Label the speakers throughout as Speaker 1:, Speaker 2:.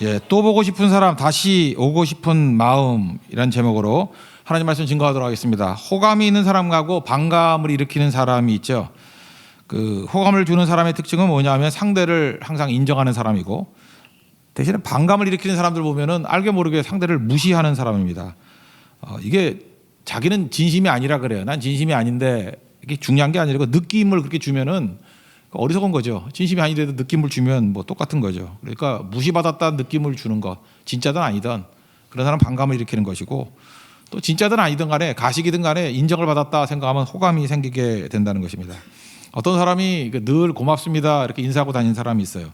Speaker 1: 예, 또 보고 싶은 사람, 다시 오고 싶은 마음이란 제목으로 하나님 말씀 증거하도록 하겠습니다. 호감이 있는 사람하고 반감을 일으키는 사람이 있죠. 그 호감을 주는 사람의 특징은 뭐냐면 상대를 항상 인정하는 사람이고, 대신에 반감을 일으키는 사람들 보면은 알게 모르게 상대를 무시하는 사람입니다. 이게 자기는 진심이 아니라 그래요. 난 진심이 아닌데, 이게 중요한 게 아니라 느낌을 그렇게 주면은 어리석은 거죠. 진심이 아니더라도 느낌을 주면 뭐 똑같은 거죠. 그러니까 무시받았다는 느낌을 주는 것, 진짜든 아니든 그런 사람 반감을 일으키는 것이고, 또 진짜든 아니든 간에 가식이든 간에 인정을 받았다 생각하면 호감이 생기게 된다는 것입니다. 어떤 사람이 늘 고맙습니다 이렇게 인사하고 다니는 사람이 있어요.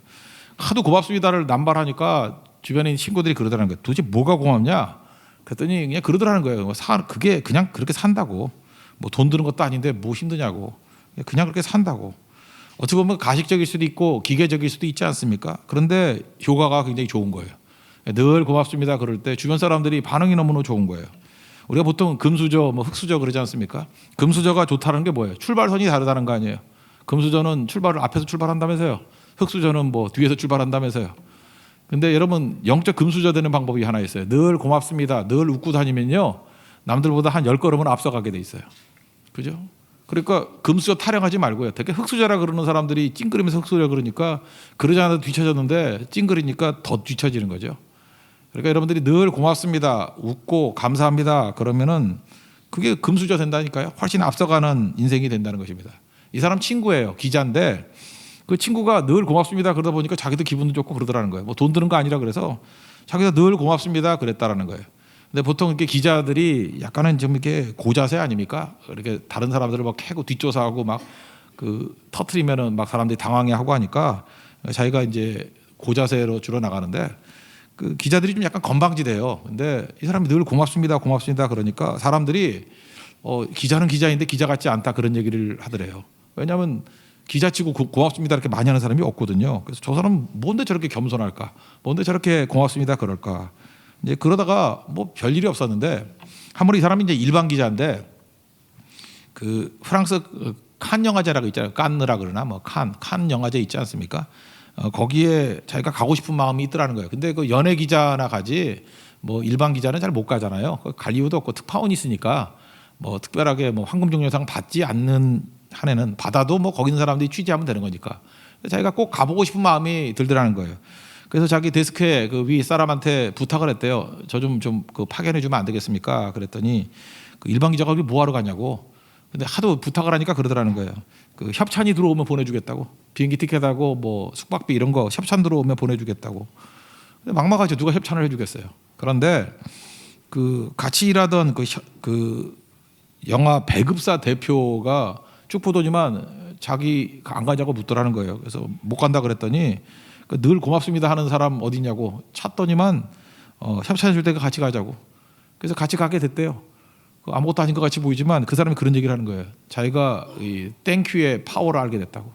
Speaker 1: 하도 고맙습니다를 남발하니까 주변에 있는 친구들이 그러더라는 거예요. 도대체 뭐가 고맙냐? 그랬더니 그냥 그러더라는 거예요. 그게 그냥 그렇게 산다고. 뭐 돈 드는 것도 아닌데 뭐 힘드냐고. 그냥 그렇게 산다고. 어떻게 보면 가식적일 수도 있고 기계적일 수도 있지 않습니까? 그런데 효과가 굉장히 좋은 거예요. 늘 고맙습니다 그럴 때 주변 사람들이 반응이 너무너무 좋은 거예요. 우리가 보통 금수저, 뭐 흙수저 그러지 않습니까? 금수저가 좋다는 게 뭐예요? 출발선이 다르다는 거 아니에요. 금수저는 출발을 앞에서 출발한다면서요. 흙수저는 뭐 뒤에서 출발한다면서요. 근데 여러분 영적 금수저 되는 방법이 하나 있어요. 늘 고맙습니다. 늘 웃고 다니면요. 남들보다 한 10걸음은 앞서가게 돼 있어요. 그죠? 그러니까 금수저 타령하지 말고요. 되게 흙수저라 그러는 사람들이 찡그리면서 흙수저라 그러니까 그러지 않아도 뒤처졌는데 찡그리니까 더 뒤처지는 거죠. 그러니까 여러분들이 늘 고맙습니다. 웃고 감사합니다. 그러면은 그게 금수저 된다니까요. 훨씬 앞서가는 인생이 된다는 것입니다. 이 사람 친구예요. 기자인데 그 친구가 늘 고맙습니다 그러다 보니까 자기도 기분도 좋고 그러더라는 거예요. 뭐 돈 드는 거 아니라 그래서 자기가 늘 고맙습니다 그랬다라는 거예요. 근데 보통 이렇게 기자들이 약간은 좀 이렇게 고자세 아닙니까? 이렇게 다른 사람들을 막 캐고 뒷조사하고 막 그 터트리면은 막 사람들이 당황해하고 하니까 자기가 이제 고자세로 줄어 나가는데 그 기자들이 좀 약간 건방지대요. 근데 이 사람이 늘 고맙습니다, 고맙습니다 그러니까 사람들이 기자는 기자인데 기자 같지 않다 그런 얘기를 하더래요. 왜냐하면 기자치고 고맙습니다 이렇게 많이 하는 사람이 없거든요. 그래서 저 사람은 뭔데 저렇게 겸손할까? 뭔데 저렇게 고맙습니다 그럴까? 이제 그러다가 뭐 별일이 없었는데 한 번 이 사람이 이제 일반 기자인데 그 프랑스 칸 영화제라고 있잖아요. 깐느라 그러나 뭐 칸 영화제 있지 않습니까? 거기에 자기가 가고 싶은 마음이 있더라는 거예요. 근데 그 연예 기자나 가지 뭐 일반 기자는 잘 못 가잖아요. 갈 이유도 없고 특파원이 있으니까 뭐 특별하게 뭐 황금종려상 받지 않는 한에는 받아도 뭐 거기 있는 사람들이 취재하면 되는 거니까 자기가 꼭 가보고 싶은 마음이 들더라는 거예요. 그래서 자기 데스크에 그 위 사람한테 부탁을 했대요. 저 좀 그 파견해 주면 안 되겠습니까? 그랬더니 그 일반 기자가 여기 뭐 하러 가냐고. 근데 하도 부탁을 하니까 그러더라는 거예요. 그 협찬이 들어오면 보내주겠다고. 비행기 티켓하고 뭐 숙박비 이런 거 협찬 들어오면 보내주겠다고. 근데 막막하죠. 누가 협찬을 해주겠어요. 그런데 그 같이 일하던 그 영화 배급사 대표가 쭉 보더니만 자기가 안 가자고 묻더라는 거예요. 그래서 못 간다 그랬더니 늘 고맙습니다 하는 사람 어디냐고 찾더니만 협찬해 줄 때가 같이 가자고. 그래서 같이 가게 됐대요. 아무것도 아닌 것 같이 보이지만 그 사람이 그런 얘기를 하는 거예요. 자기가 이 땡큐의 파워를 알게 됐다고.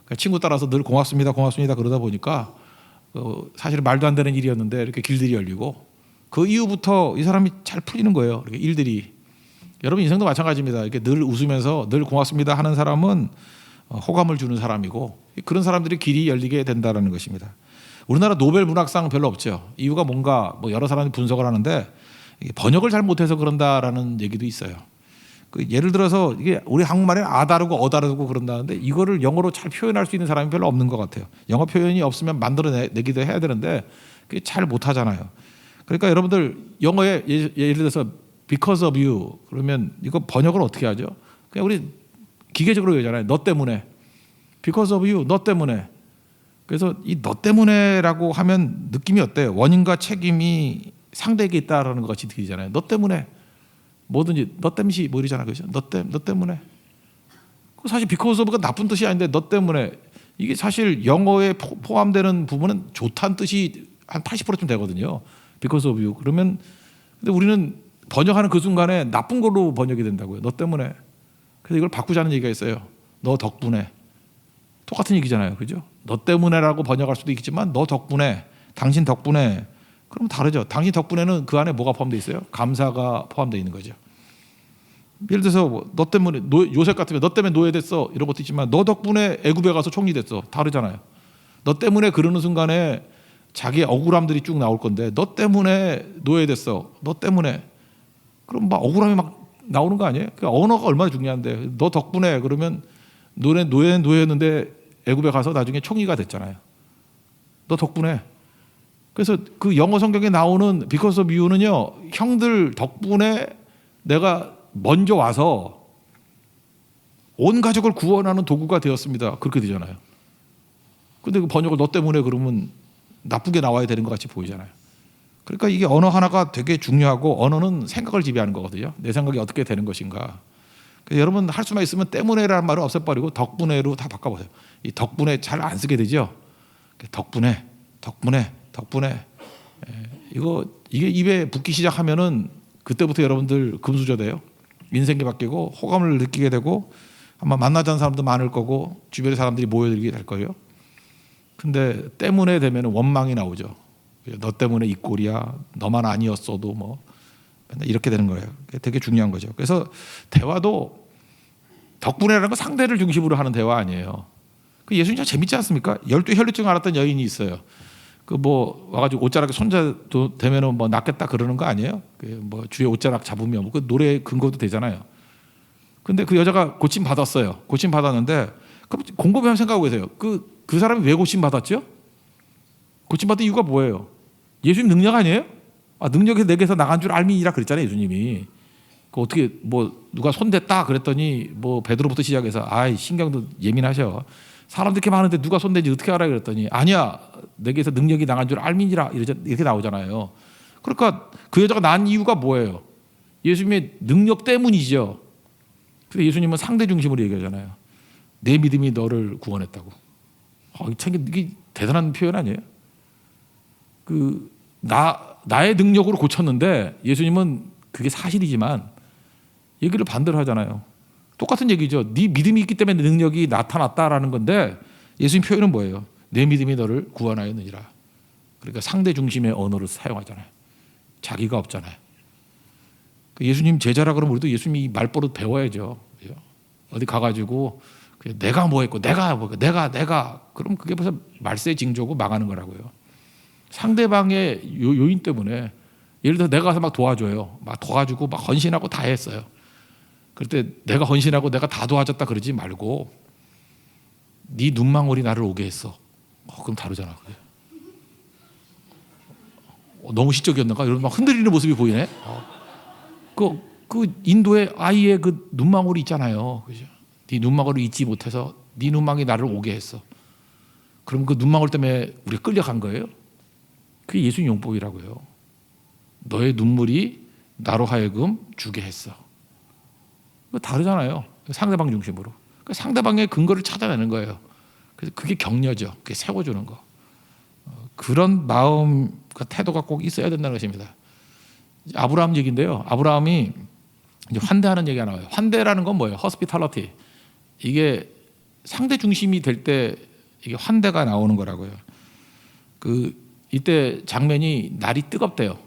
Speaker 1: 그러니까 친구 따라서 늘 고맙습니다 고맙습니다 그러다 보니까 사실은 말도 안 되는 일이었는데 이렇게 길들이 열리고 그 이후부터 이 사람이 잘 풀리는 거예요. 이렇게 일들이. 여러분 인생도 마찬가지입니다. 이렇게 늘 웃으면서 늘 고맙습니다 하는 사람은 호감을 주는 사람이고 그런 사람들이 길이 열리게 된다는 것입니다. 우리나라 노벨 문학상 별로 없죠. 이유가 뭔가 뭐 여러 사람이 분석을 하는데 번역을 잘 못해서 그런다라는 얘기도 있어요. 그 예를 들어서 이게 우리 한국말에 아 다르고 어 다르고 그런다는데 이거를 영어로 잘 표현할 수 있는 사람이 별로 없는 것 같아요. 영어 표현이 없으면 만들어내기도 해야 되는데 그게 잘 못하잖아요. 그러니까 여러분들 영어에 예를 들어서 because of you 그러면 이거 번역을 어떻게 하죠? 그냥 우리 기계적으로 얘기하잖아요. 너 때문에. because of you, 너 때문에. 그래서 이 너 때문에라고 하면 느낌이 어때요? 원인과 책임이 상대에게 있다라는 것 같이 들리잖아요. 너 때문에. 뭐든지 너 땜시 뭐 이러잖아. 그죠? 너 때문에. 사실 because of가 나쁜 뜻이 아닌데 너 때문에. 이게 사실 영어에 포함되는 부분은 좋다는 뜻이 한 80%쯤 되거든요. because of you. 그러면 근데 우리는 번역하는 그 순간에 나쁜 걸로 번역이 된다고요. 너 때문에. 그래서 이걸 바꾸자는 얘기가 있어요. 너 덕분에. 똑같은 얘기잖아요. 그죠? 너 때문에라고 번역할 수도 있겠지만 너 덕분에, 당신 덕분에 그럼 다르죠. 당신 덕분에는 그 안에 뭐가 포함되어 있어요? 감사가 포함되어 있는 거죠. 예를 들어서 너 때문에 요셉 같으면 너 때문에 노예됐어 이런 것도 있지만 너 덕분에 애굽에 가서 총리 됐어. 다르잖아요. 너 때문에 그러는 순간에 자기의 억울함들이 쭉 나올 건데 너 때문에 노예됐어. 너 때문에. 그럼 막 억울함이 막 나오는 거 아니에요? 그 언어가 얼마나 중요한데 너 덕분에 그러면 노예였는데 애굽에 가서 나중에 총리가 됐잖아요. 너 덕분에. 그래서 그 영어 성경에 나오는 because of you는요, 형들 덕분에 내가 먼저 와서 온 가족을 구원하는 도구가 되었습니다. 그렇게 되잖아요. 근데 그 번역을 너 때문에 그러면 나쁘게 나와야 되는 것 같이 보이잖아요. 그러니까 이게 언어 하나가 되게 중요하고 언어는 생각을 지배하는 거거든요. 내 생각이 어떻게 되는 것인가. 그래서 여러분 할 수만 있으면 때문에라는 말을 없애버리고 덕분에로 다 바꿔보세요. 이 덕분에 잘 안 쓰게 되죠. 덕분에. 이게 입에 붙기 시작하면은 그때부터 여러분들 금수저 돼요. 인생이 바뀌고 호감을 느끼게 되고 아마 만나자는 사람도 많을 거고 주변의 사람들이 모여들게 될 거예요. 근데 때문에 되면 원망이 나오죠. 너 때문에 이 꼴이야. 너만 아니었어도 뭐 맨날 이렇게 되는 거예요. 그게 되게 중요한 거죠. 그래서 대화도 덕분에라는 건 상대를 중심으로 하는 대화 아니에요. 그 예수님 참 재밌지 않습니까? 12 혈루증 앓았던 여인이 있어요. 그 뭐 와가지고 옷자락에 손자도 되면은 뭐 낫겠다 그러는 거 아니에요? 그 뭐 주의 옷자락 잡으면 뭐 그 노래 근거도 되잖아요. 근데 그 여자가 고침 받았어요. 고침 받았는데 그럼 곰곰이 한번 생각해 보세요. 그 사람이 왜 고침 받았죠? 고침 받은 이유가 뭐예요? 예수님 능력 아니에요? 아, 능력이 내게서 나간 줄 알미니라 그랬잖아요, 예수님이. 그 어떻게 뭐 누가 손댔다 그랬더니 뭐 베드로부터 시작해서 아이 신경도 예민하셔. 사람들 이렇게 많은데 누가 손댄지 어떻게 알아 그랬더니 아니야 내게서 능력이 나간 줄 알미니라 이렇게 나오잖아요. 그러니까 그 여자가 난 이유가 뭐예요? 예수님의 능력 때문이죠. 그래서 예수님은 상대 중심으로 얘기하잖아요. 내 믿음이 너를 구원했다고. 이게 대단한 표현 아니에요? 나의 능력으로 고쳤는데 예수님은 그게 사실이지만 얘기를 반대로 하잖아요. 똑같은 얘기죠. 네 믿음이 있기 때문에 능력이 나타났다라는 건데 예수님 표현은 뭐예요? 내 믿음이 너를 구원하였느니라. 그러니까 상대 중심의 언어를 사용하잖아요. 자기가 없잖아요. 예수님 제자라 그러면 우리도 예수님이 말버릇 배워야죠. 어디 가가지고 내가 뭐 했고 내가 그럼 그게 벌써 말세 징조고 망하는 거라고요. 상대방의 요인 때문에 예를 들어 내가 가서 막 도와줘요. 막 도와주고 막 헌신하고 다 했어요. 그럴 때 내가 헌신하고 내가 다 도와줬다 그러지 말고 네 눈망울이 나를 오게 했어. 그럼 다르잖아. 너무 시적이었는가? 이런 막 흔들리는 모습이 보이네. 그 인도의 아이의 그 눈망울이 있잖아요. 그죠? 네 눈망울을 잊지 못해서 네 눈망이 나를 오게 했어. 그럼 그 눈망울 때문에 우리가 끌려간 거예요? 그게 예수님 용법이라고요. 너의 눈물이 나로 하여금 주게 했어. 다르잖아요. 상대방 중심으로. 상대방의 근거를 찾아내는 거예요. 그래서 그게 격려죠. 그게 세워주는 거. 그런 마음과 태도가 꼭 있어야 된다는 것입니다. 아브라함 얘기인데요. 아브라함이 이제 환대하는 얘기가 나와요. 환대라는 건 뭐예요? hospitality. 이게 상대 중심이 될 때 이게 환대가 나오는 거라고요. 이때 장면이 날이 뜨겁대요.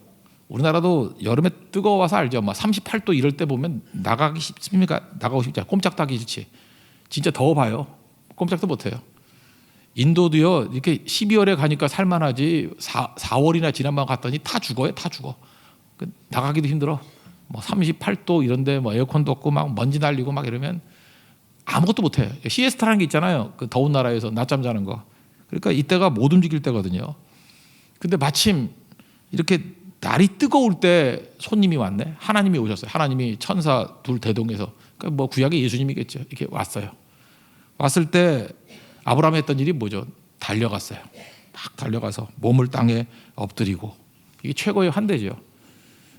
Speaker 1: 우리나라도 여름에 뜨거워서 알죠. 막 38도 이럴 때 보면 나가기 쉽습니까? 나가고 싶지 않아요. 꼼짝도 하기 싫지. 진짜 더워봐요. 꼼짝도 못해요. 인도도요. 이렇게 12월에 가니까 살만하지 4월이나 지난번 갔더니 다 죽어요. 다 죽어. 나가기도 힘들어. 뭐 38도 이런데 뭐 에어컨도 없고 막 먼지 날리고 막 이러면 아무것도 못해. 시에스타라는 게 있잖아요. 그 더운 나라에서 낮잠 자는 거. 그러니까 이때가 못 움직일 때거든요. 근데 마침 이렇게 날이 뜨거울 때 손님이 왔네. 하나님이 오셨어요. 하나님이 천사 둘 대동해서 그러니까 뭐 구약의 예수님이겠죠. 이렇게 왔어요. 왔을 때 아브라함이 했던 일이 뭐죠? 달려갔어요. 막 달려가서 몸을 땅에 엎드리고 이게 최고의 환대죠.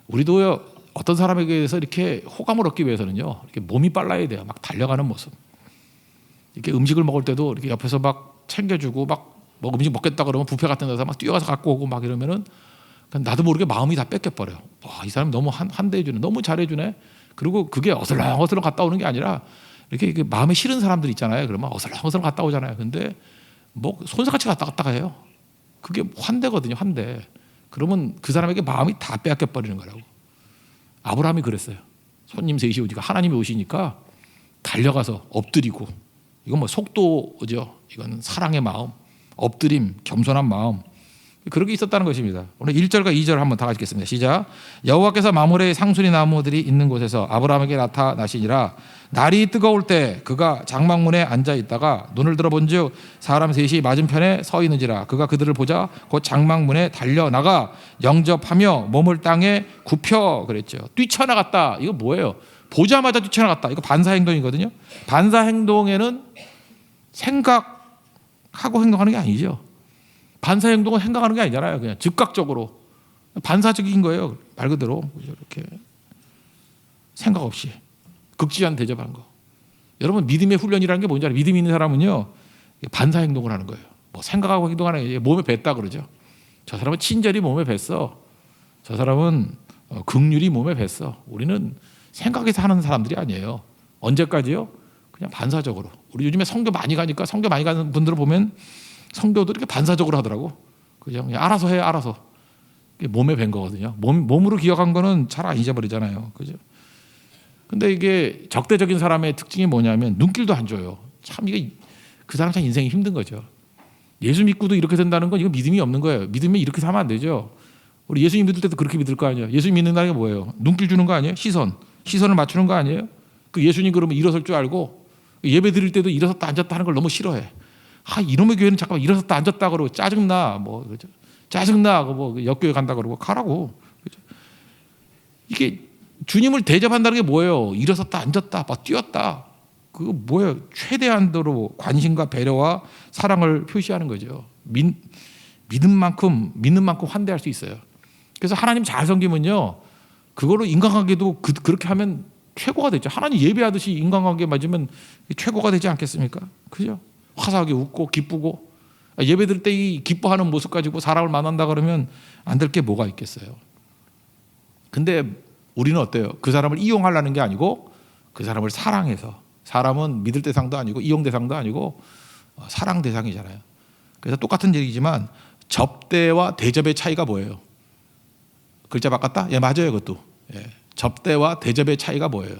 Speaker 1: 우리도요 어떤 사람에게 대해서 이렇게 호감을 얻기 위해서는요 이렇게 몸이 빨라야 돼요. 막 달려가는 모습. 이렇게 음식을 먹을 때도 이렇게 옆에서 막 챙겨주고 막 뭐 음식 먹겠다 그러면 뷔페 같은 데서 막 뛰어가서 갖고 오고 막 이러면은 나도 모르게 마음이 다 뺏겨버려요. 와, 이 사람이 너무 환대해주네, 너무 잘해주네. 그리고 그게 어슬렁어슬렁 갔다 오는 게 아니라 이렇게 마음에 싫은 사람들 있잖아요. 그러면 어슬렁어슬렁 갔다 오잖아요. 근데 뭐 손살같이 갔다 해요. 그게 환대거든요, 환대. 그러면 그 사람에게 마음이 다 빼앗겨 버리는 거라고. 아브라함이 그랬어요. 손님 셋이 오니까 하나님이 오시니까 달려가서 엎드리고 이건 뭐 속도죠. 이건 사랑의 마음, 엎드림, 겸손한 마음. 그런 게 있었다는 것입니다. 오늘 1절과 2절 한번 다 같이 읽겠습니다. 시작. 여호와께서 마므레의 상수리 나무들이 있는 곳에서 아브라함에게 나타나시니라. 날이 뜨거울 때 그가 장막문에 앉아 있다가 눈을 들어본즉 사람 셋이 맞은편에 서 있는지라. 그가 그들을 보자 곧 장막문에 달려나가 영접하며 몸을 땅에 굽혀 그랬죠. 뛰쳐나갔다. 이거 뭐예요? 보자마자 뛰쳐나갔다. 이거 반사 행동이거든요. 반사 행동에는 생각하고 행동하는 게 아니죠. 반사 행동은 생각하는 게 아니잖아요. 그냥 즉각적으로 반사적인 거예요. 말 그대로 이렇게 생각 없이 극지한 대접한 거. 여러분 믿음의 훈련이라는 게 뭔지 알아요? 믿음 있는 사람은요 반사 행동을 하는 거예요. 뭐 생각하고 행동하는 게 몸에 뱄다 그러죠. 저 사람은 친절이 몸에 뱄어. 저 사람은 긍휼이 몸에 뱄어. 우리는 생각해서 하는 사람들이 아니에요. 언제까지요? 그냥 반사적으로. 우리 요즘에 선교 많이 가니까 선교 많이 가는 분들을 보면 성도도 이렇게 반사적으로 하더라고. 그죠? 그냥 알아서 해, 알아서. 몸에 밴 거거든요. 몸으로 기억한 거는 잘 안 잊어버리잖아요. 그죠? 근데 이게 적대적인 사람의 특징이 뭐냐면 눈길도 안 줘요. 참 이게 그 사람 참 인생이 힘든 거죠. 예수 믿고도 이렇게 된다는 건 이거 믿음이 없는 거예요. 믿으면 이렇게 하면 안 되죠. 우리 예수님 믿을 때도 그렇게 믿을 거 아니에요. 예수님 믿는다는 게 뭐예요? 눈길 주는 거 아니에요? 시선을 맞추는 거 아니에요? 그 예수님 그러면 일어설 줄 알고 예배 드릴 때도 일어섰다 앉았다 하는 걸 너무 싫어해. 이놈의 교회는 잠깐만 일어섰다 앉았다 그러고 짜증나 뭐 그죠? 짜증나 뭐 역교회 간다 그러고 가라고. 그죠? 이게 주님을 대접한다는 게 뭐예요? 일어섰다 앉았다 막 뛰었다. 그거 뭐예요? 최대한도로 관심과 배려와 사랑을 표시하는 거죠. 믿는 만큼 환대할 수 있어요. 그래서 하나님 잘 섬기면요 그걸로 인간관계도 그렇게 하면 최고가 되죠. 하나님 예배하듯이 인간관계 맞으면 최고가 되지 않겠습니까? 그죠? 화사하게 웃고 기쁘고 예배 드릴 때 이 기뻐하는 모습 가지고 사람을 만난다 그러면 안 될 게 뭐가 있겠어요. 근데 우리는 어때요? 그 사람을 이용하려는 게 아니고 그 사람을 사랑해서. 사람은 믿을 대상도 아니고 이용 대상도 아니고 사랑 대상이잖아요. 그래서 똑같은 얘기지만 접대와 대접의 차이가 뭐예요? 글자 바꿨다? 예, 맞아요. 그것도. 예. 접대와 대접의 차이가 뭐예요?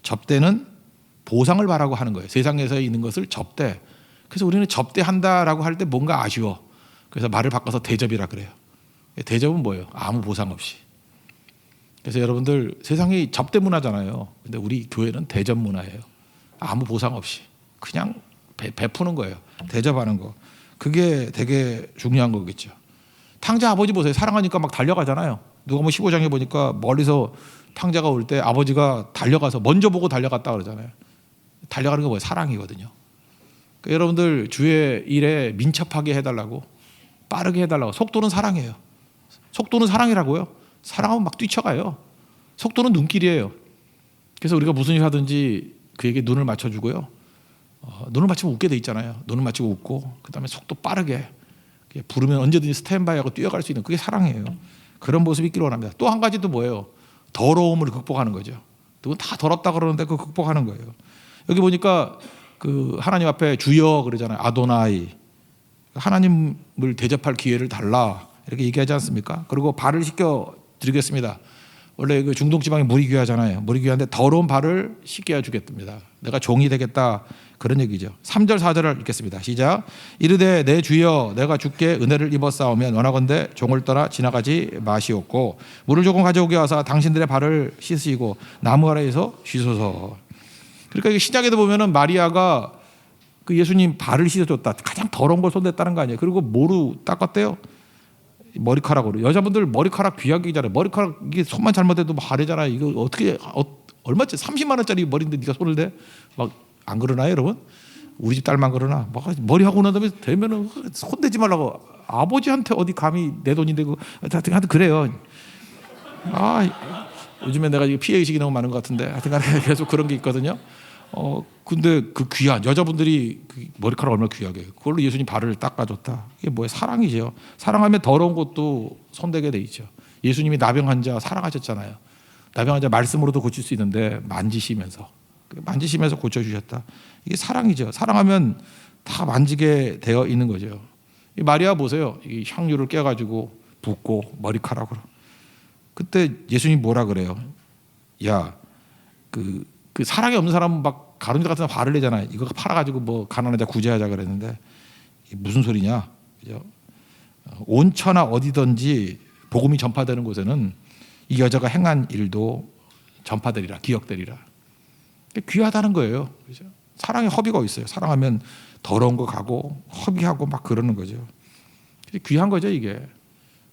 Speaker 1: 접대는 보상을 바라고 하는 거예요. 세상에서 있는 것을 접대. 그래서 우리는 접대한다라고 할 때 뭔가 아쉬워. 그래서 말을 바꿔서 대접이라 그래요. 대접은 뭐예요? 아무 보상 없이. 그래서 여러분들 세상이 접대 문화잖아요. 근데 우리 교회는 대접 문화예요. 아무 보상 없이 그냥 베푸는 거예요. 대접하는 거. 그게 되게 중요한 거겠죠. 탕자 아버지 보세요. 사랑하니까 막 달려가잖아요. 누가 뭐 15장에 보니까 멀리서 탕자가 올 때 아버지가 달려가서 먼저 보고 달려갔다 그러잖아요. 달려가는 게 뭐예요? 사랑이거든요. 그러니까 여러분들 주의 일에 민첩하게 해달라고, 빠르게 해달라고. 속도는 사랑이에요. 속도는 사랑이라고요. 사랑하면 막 뛰쳐가요. 속도는 눈길이에요. 그래서 우리가 무슨 일 하든지 그에게 눈을 맞춰주고요. 눈을 맞추면 웃게 돼 있잖아요. 눈을 맞추고 웃고 그다음에 속도 빠르게 부르면 언제든지 스탠바이하고 뛰어갈 수 있는 그게 사랑이에요. 그런 모습이 있기를 원합니다. 또 한 가지도 뭐예요? 더러움을 극복하는 거죠. 누군 다 더럽다 그러는데 그 극복하는 거예요. 여기 보니까 그 하나님 앞에 주여 그러잖아요. 아도나이. 하나님을 대접할 기회를 달라 이렇게 얘기하지 않습니까? 그리고 발을 씻겨 드리겠습니다. 원래 그 중동 지방에 물이 귀하잖아요. 물이 귀한데 더러운 발을 씻겨 주겠답니다. 내가 종이 되겠다 그런 얘기죠. 3절 4절을 읽겠습니다. 시작. 이르되 내 주여 내가 주께 은혜를 입었사오면 원하건대 종을 떠나 지나가지 마시옵고 물을 조금 가져오게 하사 당신들의 발을 씻으시고 나무 아래에서 쉬소서. 그러니까 이게 시작에도 보면은 마리아가 그 예수님 발을 씻어줬다. 가장 더러운 걸 손댔다는 거 아니에요. 그리고 뭐로 닦았대요? 머리카락으로. 여자분들 머리카락 귀하기잖아요. 머리카락 이게 손만 잘못해도 바래잖아요. 이거 어떻게 얼마짜리 30만 원짜리 머리인데 네가 손을 대? 막 안 그러나요, 여러분? 우리 집 딸만 그러나? 막 머리 하고 난 다음에 되면은 손 대지 말라고. 아버지한테 어디 감히 내 돈인데 그 하여튼 그래요. 요즘에 내가 피해 의식이 너무 많은 것 같은데 하여튼 계속 그런 게 있거든요. 근데 그 귀한 여자분들이 그 머리카락 얼마나 귀하게 그걸로 예수님 발을 닦아줬다. 이게 뭐예요? 사랑이죠. 사랑하면 더러운 것도 손대게 돼 있죠. 예수님이 나병 환자 사랑하셨잖아요. 나병 환자 말씀으로도 고칠 수 있는데 만지시면서 고쳐주셨다. 이게 사랑이죠. 사랑하면 다 만지게 되어 있는 거죠. 이 마리아 보세요. 이 향유를 깨가지고 붓고 머리카락으로. 그때 예수님 뭐라 그래요? 야, 그 사랑이 없는 사람은 막 가론자 같은 사람 화를 내잖아요. 이거 팔아가지고 뭐 가난한 자 구제하자 그랬는데 이게 무슨 소리냐? 그죠? 온천하 어디든지 복음이 전파되는 곳에는 이 여자가 행한 일도 전파되리라, 기억되리라. 귀하다는 거예요. 그렇죠? 사랑에 허비가 있어요. 사랑하면 더러운 거 가고 허비하고 막 그러는 거죠. 귀한 거죠 이게.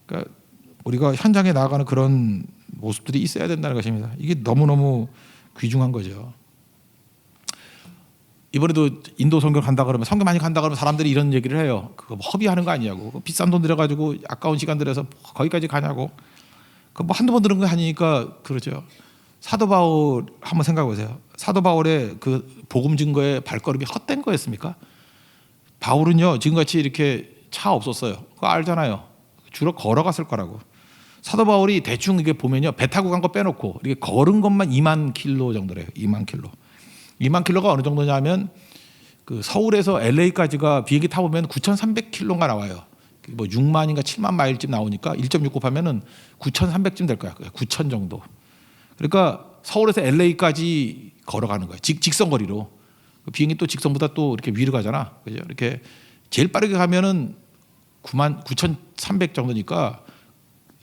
Speaker 1: 그러니까 우리가 현장에 나아가는 그런 모습들이 있어야 된다는 것입니다. 이게 너무너무 귀중한 거죠. 이번에도 인도 선교 간다 그러면 선교 많이 간다 그러면 사람들이 이런 얘기를 해요. 그거 뭐 허비하는 거 아니냐고. 비싼 돈 들여가지고 아까운 시간 들여서 거기까지 가냐고. 그 뭐 한두 번 들은 거 아니니까 그러죠. 사도 바울 한번 생각해 보세요. 사도 바울의 그 복음 증거의 발걸음이 헛된 거였습니까? 바울은요 지금같이 이렇게 차 없었어요. 그거 알잖아요. 주로 걸어갔을 거라고. 사도 바울이 대충 이게 보면요 배 타고 간 거 빼놓고 이렇게 걸은 것만 2만 킬로 정도래요. 2만 킬로. 2만 킬로가 어느 정도냐면 그 서울에서 LA까지가 비행기 타보면 9,300킬로가 나와요. 뭐 6만인가 7만 마일쯤 나오니까 1.6 곱하면은 9,300쯤 될 거야. 9,000 정도. 그러니까 서울에서 LA까지 걸어가는 거예요. 직선거리로. 비행기 또 직선보다 또 이렇게 위로 가잖아. 그죠? 이렇게 제일 빠르게 가면은 9,300 정도니까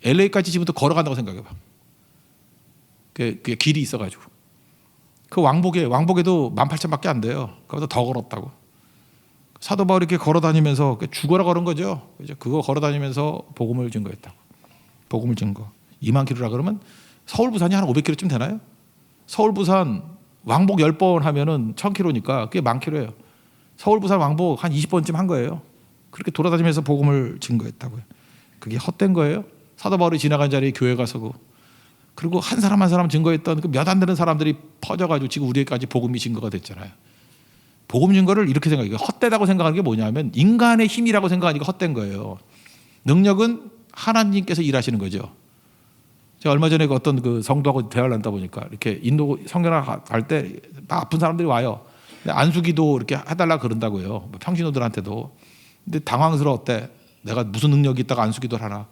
Speaker 1: LA까지 지금부터 걸어간다고 생각해봐. 그 길이 있어가지고. 그 왕복에도 18,000밖에 안 돼요. 그보다 더 걸었다고. 사도 바울이 이렇게 걸어다니면서 죽어라 걸은 거죠. 그거 걸어다니면서 복음을 증거했다고. 복음을 증거. 2만 킬로라 그러면 서울 부산이 한 500킬로쯤 되나요? 서울 부산 왕복 10번 하면은 1,000킬로니까 그게 10,000킬로예요. 서울 부산 왕복 한 20번쯤 한 거예요. 그렇게 돌아다니면서 복음을 증거했다고요. 그게 헛된 거예요. 사도 바울이 지나간 자리에 교회가 서고 그리고 한 사람 한 사람 증거했던 그 몇 안 되는 사람들이 퍼져가지고 지금 우리에게까지 복음이 증거가 됐잖아요. 복음 증거를 이렇게 생각해요. 헛되다고 생각하는 게 뭐냐면 인간의 힘이라고 생각하니까 헛된 거예요. 능력은 하나님께서 일하시는 거죠. 제가 얼마 전에 어떤 그 성도하고 대화를 나누다 보니까 이렇게 인도 성경을 갈 때 아픈 사람들이 와요. 안수기도 이렇게 해달라 그런다고요. 평신호들한테도. 근데 당황스러웠대. 내가 무슨 능력이 있다가 안수기도를 하나.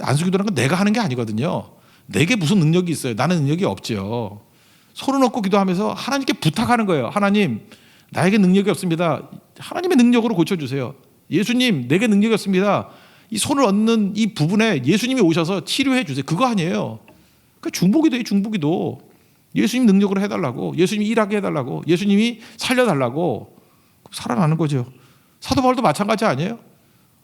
Speaker 1: 안수기도라는 건 내가 하는 게 아니거든요. 내게 무슨 능력이 있어요. 나는 능력이 없죠. 손을 얹고 기도하면서 하나님께 부탁하는 거예요. 하나님, 나에게 능력이 없습니다. 하나님의 능력으로 고쳐주세요. 예수님, 내게 능력이 없습니다. 이 손을 얹는 이 부분에 예수님이 오셔서 치료해 주세요. 그거 아니에요. 그러니까 중보기도예요. 중보기도. 예수님 능력으로 해달라고. 예수님이 일하게 해달라고. 예수님이 살려달라고. 살아나는 거죠. 사도 바울도 마찬가지 아니에요?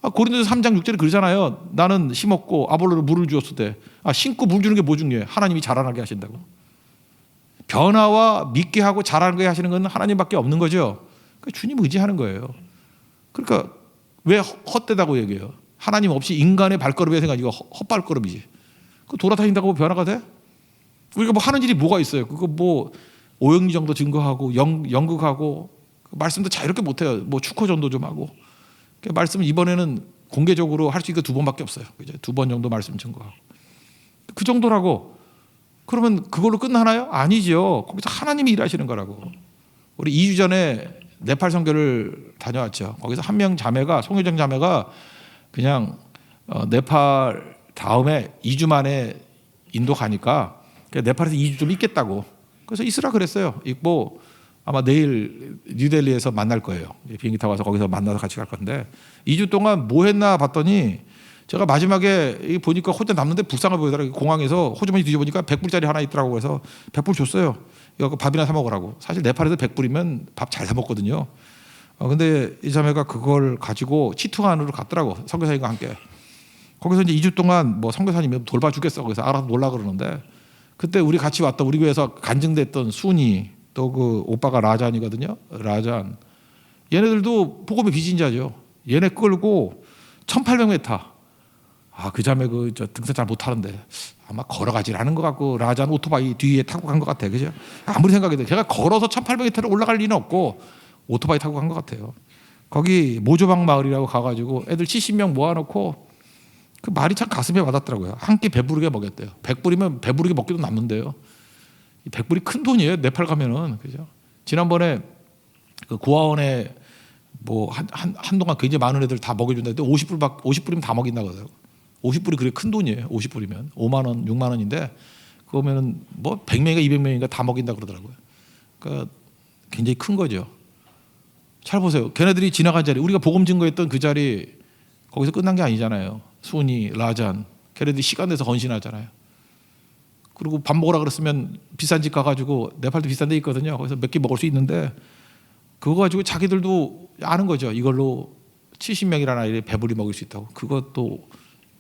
Speaker 1: 고린도서 3장 6절에 그러잖아요. 나는 심었고 아볼로를 물을 주었을 때 심고 물 주는 게 뭐 중요해? 하나님이 자라나게 하신다고. 변화와 믿게 하고 자라나게 하시는 건 하나님밖에 없는 거죠. 그러니까 주님 의지하는 거예요. 그러니까 왜 헛되다고 얘기해요? 하나님 없이 인간의 발걸음에 생각하니까 헛발걸음이지. 그 돌아다닌다고 변화가 돼? 우리가 뭐 하는 일이 뭐가 있어요? 그거 뭐 오영리 정도 증거하고 연극하고 말씀도 자유롭게 못해요. 뭐 축호 전도 좀 하고. 말씀은 이번에는 공개적으로 할 수 있는 2번밖에 없어요. 그죠? 2번 정도 말씀 증거하고. 그 정도라고. 그러면 그걸로 끝나나요? 아니죠. 거기서 하나님이 일하시는 거라고. 우리 2주 전에 네팔 선교를 다녀왔죠. 거기서 한 명 자매가 송효정 자매가 그냥 네팔 다음에 2주 만에 인도 가니까 네팔에서 2주 좀 있겠다고. 그래서 있으라 그랬어요. 있고 아마 내일 뉴델리에서 만날 거예요. 비행기 타고 와서 거기서 만나서 같이 갈 건데 2주 동안 뭐 했나 봤더니 제가 마지막에 보니까 혼자 남는데 불쌍해 보이더라고요. 공항에서 호주머니 뒤져보니까 100불짜리 하나 있더라고. 그래서 100불 줬어요. 이거 밥이나 사 먹으라고. 사실 네팔에서 100불이면 밥 잘 사 먹거든요. 근데 이 자매가 그걸 가지고 치투안으로 갔더라고. 선교사님과 함께. 거기서 이제 2주 동안 뭐 선교사님이 돌봐주겠어. 거기서 알아서 놀라 그러는데 그때 우리 같이 왔던 우리 교회에서 간증됐던 순이 또 그 오빠가 라잔이거든요. 라잔. 얘네들도 복음의 비진자죠. 얘네 끌고 1800m. 그 자매 등산 잘 못하는데 아마 걸어가질 않은 것 같고 라잔 오토바이 뒤에 타고 간 것 같아. 그죠? 아무리 생각해도 걔가 걸어서 1800m를 올라갈 리는 없고 오토바이 타고 간 것 같아요. 거기 모조방 마을이라고 가가지고 애들 70명 모아놓고 그 말이 참 가슴에 와닿더라고요. 한 끼 배부르게 먹였대요. 100불이면 배부르게 먹기도 남는데요. 100불이 큰 돈이에요. 네팔 가면은. 그죠? 지난번에 그 고아원에 뭐 한동안 굉장히 많은 애들 다 먹여준다. 50불이면 다 먹인다고 하더라고요. 50불이 그렇게 큰 돈이에요. 50불이면 5만 원, 6만 원인데 그러면은 뭐 100명인가 200명인가 다 먹인다 그러더라고요. 그러니까 굉장히 큰 거죠. 잘 보세요. 걔네들이 지나간 자리, 우리가 복음 증거했던 그 자리, 거기서 끝난 게 아니잖아요. 순이, 라잔, 걔네들이 시간 내서 헌신하잖아요. 그리고 밥 먹으라 그랬으면 비싼 집 가가지고 네팔도 비싼 데 있거든요. 거기서 몇 끼 먹을 수 있는데 그거 가지고 자기들도 아는 거죠. 이걸로 70명이라는 아이를 배불리 먹일 수 있다고. 그것도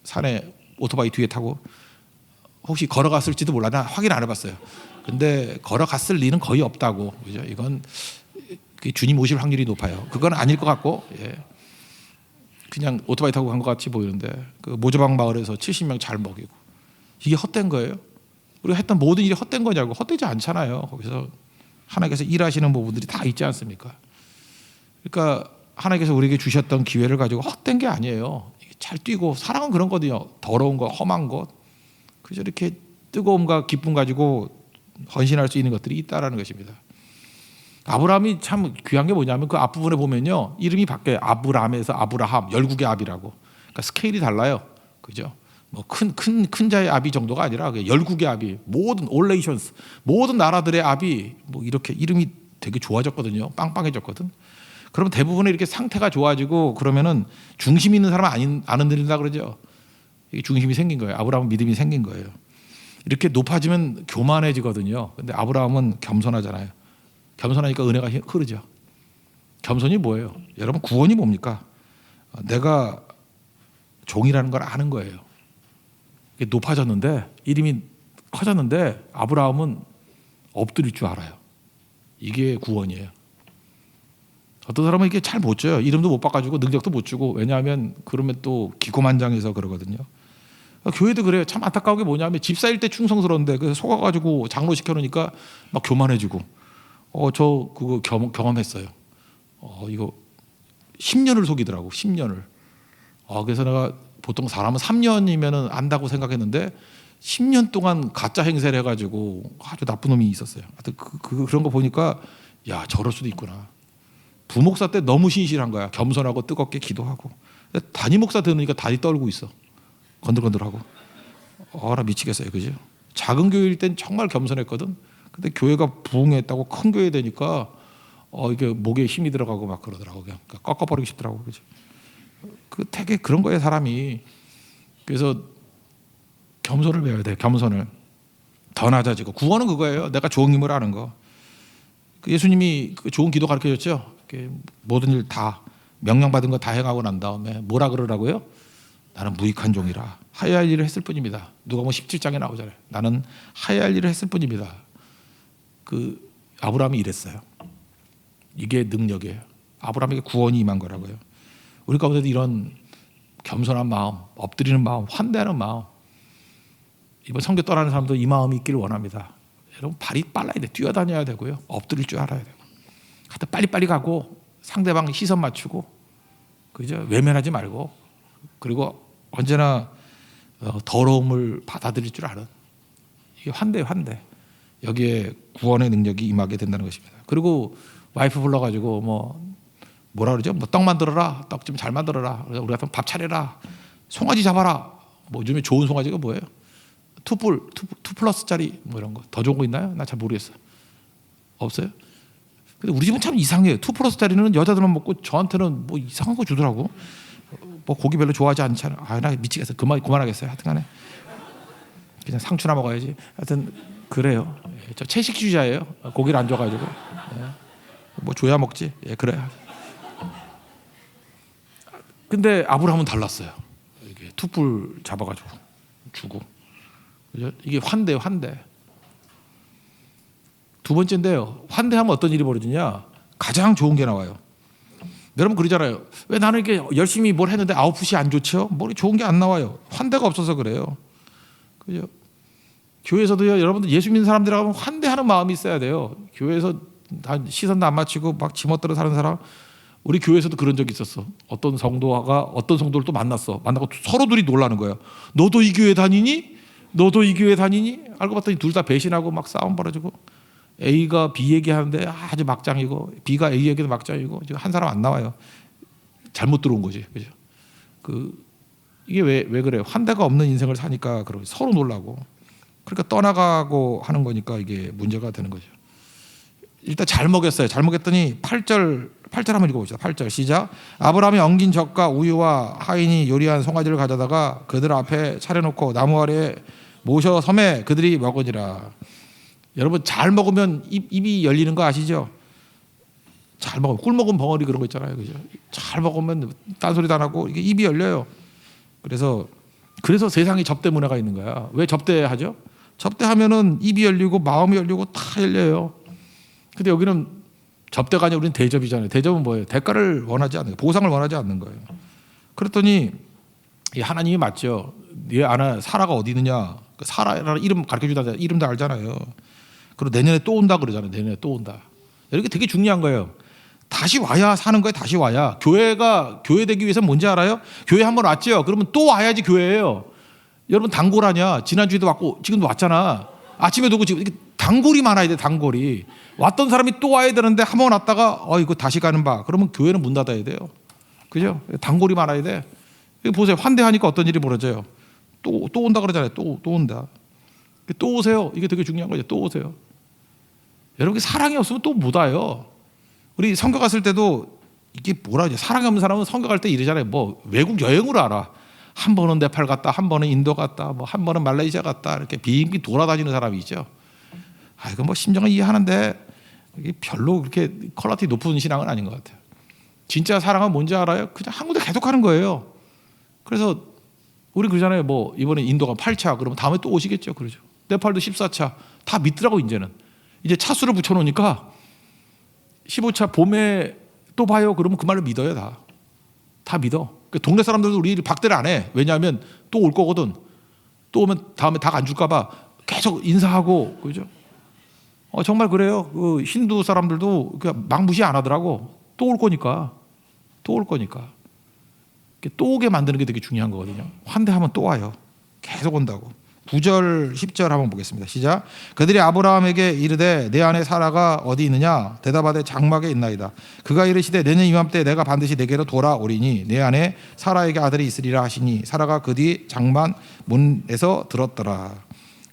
Speaker 1: 산에 오토바이 뒤에 타고 혹시 걸어갔을지도 몰라. 나 확인 안 해봤어요. 근데 걸어갔을 리는 거의 없다고. 그죠? 이건 주님 오실 확률이 높아요. 그건 아닐 것 같고, 예. 그냥 오토바이 타고 간 것 같이 보이는데 그 모조방 마을에서 70명 잘 먹이고 이게 헛된 거예요? 우리가 했던 모든 일이 헛된 거냐고. 헛되지 않잖아요. 거기서 하나님께서 일하시는 부분들이 다 있지 않습니까? 그러니까 하나님께서 우리에게 주셨던 기회를 가지고 헛된 게 아니에요. 잘 뛰고 사랑은 그런 거거든요. 더러운 것, 험한 것, 그저 이렇게 뜨거움과 기쁨 가지고 헌신할 수 있는 것들이 있다라는 것입니다. 아브라함이 참 귀한 게 뭐냐면 그 앞부분에 보면요, 이름이 바뀌어요. 아브람에서 아브라함, 열국의 압이라고. 그러니까 스케일이 달라요. 그죠? 뭐 큰 자의 압이 정도가 아니라 열국의 압이, 모든 올레이션스, 모든 나라들의 압이 뭐 이렇게 이름이 되게 좋아졌거든요. 빵빵해졌거든. 그러면 대부분의 이렇게 상태가 좋아지고 그러면은 중심 있는 사람은 안 흔들린다 그러죠. 이게 중심이 생긴 거예요. 아브라함은 믿음이 생긴 거예요. 이렇게 높아지면 교만해지거든요. 근데 아브라함은 겸손하잖아요. 겸손하니까 은혜가 흐르죠. 겸손이 뭐예요? 여러분, 구원이 뭡니까? 내가 종이라는 걸 아는 거예요. 높아졌는데, 이름이 커졌는데 아브라함은 엎드릴 줄 알아요. 이게 구원이에요. 어떤 사람은 이게 잘 못 줘요. 이름도 못 바꿔주고 능력도 못 주고. 왜냐하면 그러면 또 기고만장해서 그러거든요. 교회도 그래요. 참 안타까운 게 뭐냐면 집사일 때 충성스러운데 그래서 속아가지고 장로 시켜놓으니까 막 교만해지고. 저 그거 경험했어요. 이거 10년을 속이더라고. 10년을. 그래서 내가 보통 사람은 3년이면 안다고 생각했는데 10년 동안 가짜 행세를 해가지고 아주 나쁜 놈이 있었어요. 하여튼 그런 거 보니까 야, 저럴 수도 있구나. 부목사 때 너무 신실한 거야. 겸손하고 뜨겁게 기도하고. 단임 목사 되니까 다리 떨고 있어. 건들건들하고. 나 미치겠어요. 그죠? 작은 교회일 땐 정말 겸손했거든. 근데 교회가 부흥했다고 큰 교회 되니까 이게 목에 힘이 들어가고 막 그러더라고. 그냥 꺾어버리고 싶더라고. 그죠? 되게 그런 거예요, 사람이. 그래서 겸손을 배워야 돼. 겸손을. 더 낮아지고. 구원은 그거예요. 내가 좋은 힘을 아는 거. 예수님이 좋은 기도 가르쳐줬죠. 모든 일 다 명령받은 거 다 행하고 난 다음에 뭐라 그러라고요? 나는 무익한 종이라 하야 할 일을 했을 뿐입니다. 누가복음 17장에 나오잖아요. 나는 하야 할 일을 했을 뿐입니다. 아브라함이 이랬어요. 이게 능력이에요. 아브라함에게 구원이 임한 거라고요. 우리 가운데도 이런 겸손한 마음, 엎드리는 마음, 환대하는 마음, 이번 선교 떠나는 사람도 이 마음이 있기를 원합니다. 여러분, 발이 빨라야 돼. 뛰어다녀야 되고요. 엎드릴 줄 알아야 되고. 하여튼 빨리빨리 가고 상대방 시선 맞추고, 그죠? 외면하지 말고, 그리고 언제나 더러움을 받아들일 줄 아는, 이게 환대예요, 환대. 여기에 구원의 능력이 임하게 된다는 것입니다. 그리고 와이프 불러가지고 뭐라 그러죠? 떡 만들어라, 떡 좀 잘 만들어라, 우리 같은 밥 차려라, 송아지 잡아라. 요즘에 좋은 송아지가 뭐예요? 2+짜리 이런 거. 더 좋은 거 있나요? 나 잘 모르겠어요. 없어요? 근데 우리 집은 참 이상해요. 2+짜리는 여자들만 먹고 저한테는 이상한 거 주더라고. 고기 별로 좋아하지 않잖아. 나 미치겠어. 그만하겠어요. 하여튼간에 그냥 상추나 먹어야지. 하여튼 그래요. 저 채식주의자예요. 고기를 안 줘가지고. 줘야 먹지. 그래. 근데 아브라함은 달랐어요. 이게 2불 잡아가지고 주고. 이게 환대예요, 환대. 두 번째인데요. 환대하면 어떤 일이 벌어지냐? 가장 좋은 게 나와요. 여러분 그러잖아요. 왜 나는 이렇게 열심히 뭘 했는데 아웃풋이 안 좋죠? 좋은 게 안 나와요. 환대가 없어서 그래요. 그죠? 교회에서도요, 여러분들 예수 믿는 사람들 하면 환대하는 마음이 있어야 돼요. 교회에서 시선도 안 맞추고 막 지멋대로 사는 사람, 우리 교회에서도 그런 적이 있었어. 어떤 성도가 어떤 성도를 또 만나고 서로 둘이 놀라는 거예요. 너도 이 교회 다니니? 너도 이 교회 다니니? 알고 봤더니 둘 다 배신하고 막 싸움 벌어지고, A가 B 얘기하는데 아주 막장이고 B가 A 얘기도 막장이고, 지금 한 사람 안 나와요. 잘못 들어온 거지, 그죠? 이게 왜 그래요? 환대가 없는 인생을 사니까 서로 놀라고, 그러니까 떠나가고 하는 거니까 이게 문제가 되는 거죠. 일단 잘 먹였어요. 잘 먹였더니 8절 한번 읽어보죠. 8절 시작. 아브라함이 엉긴 젖과 우유와 하인이 요리한 송아지를 가져다가 그들 앞에 차려놓고 나무 아래에 모셔 섬에 그들이 먹으니라. 여러분 잘 먹으면 입이 열리는 거 아시죠? 잘 먹으면 꿀 먹은 벙어리 그런 거 있잖아요. 그죠? 잘 먹으면 딴소리도 안 하고 이게 입이 열려요. 그래서 세상에 접대 문화가 있는 거야. 왜 접대하죠? 접대하면은 입이 열리고 마음이 열리고 다 열려요. 근데 여기는 접대가 아니라 우리는 대접이잖아요. 대접은 뭐예요? 대가를 원하지 않는 거예요. 보상을 원하지 않는 거예요. 그랬더니 하나님이 맞죠. 네 아내 사라가 어디 있느냐? 사라라는 이름 가르쳐 주다 이름도 알잖아요. 그리고 내년에 또 온다 그러잖아요. 내년에 또 온다. 이렇게 되게 중요한 거예요. 다시 와야 사는 거예요. 다시 와야. 교회 되기 위해서는 뭔지 알아요? 교회 한번 왔죠. 그러면 또 와야지 교회예요. 여러분 단골하냐? 지난주에도 왔고 지금도 왔잖아. 아침에도 오고 지금 이렇게 단골이 많아야 돼. 단골이. 왔던 사람이 또 와야 되는데 한 번 왔다가 이거 다시 가는 바. 그러면 교회는 문 닫아야 돼요. 그죠? 단골이 많아야 돼. 보세요. 환대하니까 어떤 일이 벌어져요. 또 온다 그러잖아요. 또 온다. 또 오세요. 이게 되게 중요한 거죠. 또 오세요. 여러분 사랑이 없으면 또 못 와요. 우리 선교 갔을 때도 이게 뭐라 하죠? 사랑이 없는 사람은 선교 갈 때 이러잖아요. 뭐 외국 여행으로 알아. 한 번은 네팔 갔다, 한 번은 인도 갔다, 뭐 한 번은 말레이시아 갔다 이렇게 비행기 돌아다니는 사람이 있죠. 이건 뭐 심정은 이해하는데 이게 별로 그렇게 퀄리티 높은 신앙은 아닌 것 같아요. 진짜 사랑은 뭔지 알아요? 그냥 한 군데 계속 하는 거예요. 그래서 우리 그러잖아요. 뭐 이번에 인도가 8차 그러면 다음에 또 오시겠죠. 그러죠. 네팔도 14차 다 믿더라고. 이제 차수를 붙여놓으니까 15차 봄에 또 봐요. 그러면 그 말을 믿어요. 다 믿어. 동네 사람들도 우리 박대를 안 해. 왜냐하면 또 올 거거든. 또 오면 다음에 닭 안 줄까 봐 계속 인사하고. 그죠? 정말 그래요. 그 힌두 사람들도 막 무시 안 하더라고. 또 올 거니까. 또 오게 만드는 게 되게 중요한 거거든요. 환대하면 또 와요. 계속 온다고. 9절 10절 한번 보겠습니다. 시작. 그들이 아브라함에게 이르되 내 아내 사라가 어디 있느냐? 대답하되 장막에 있나이다. 그가 이르시되 내년 이맘때 내가 반드시 내게로 돌아오리니 내 아내 사라에게 아들이 있으리라 하시니 사라가 그 뒤 장막 문에서 들었더라.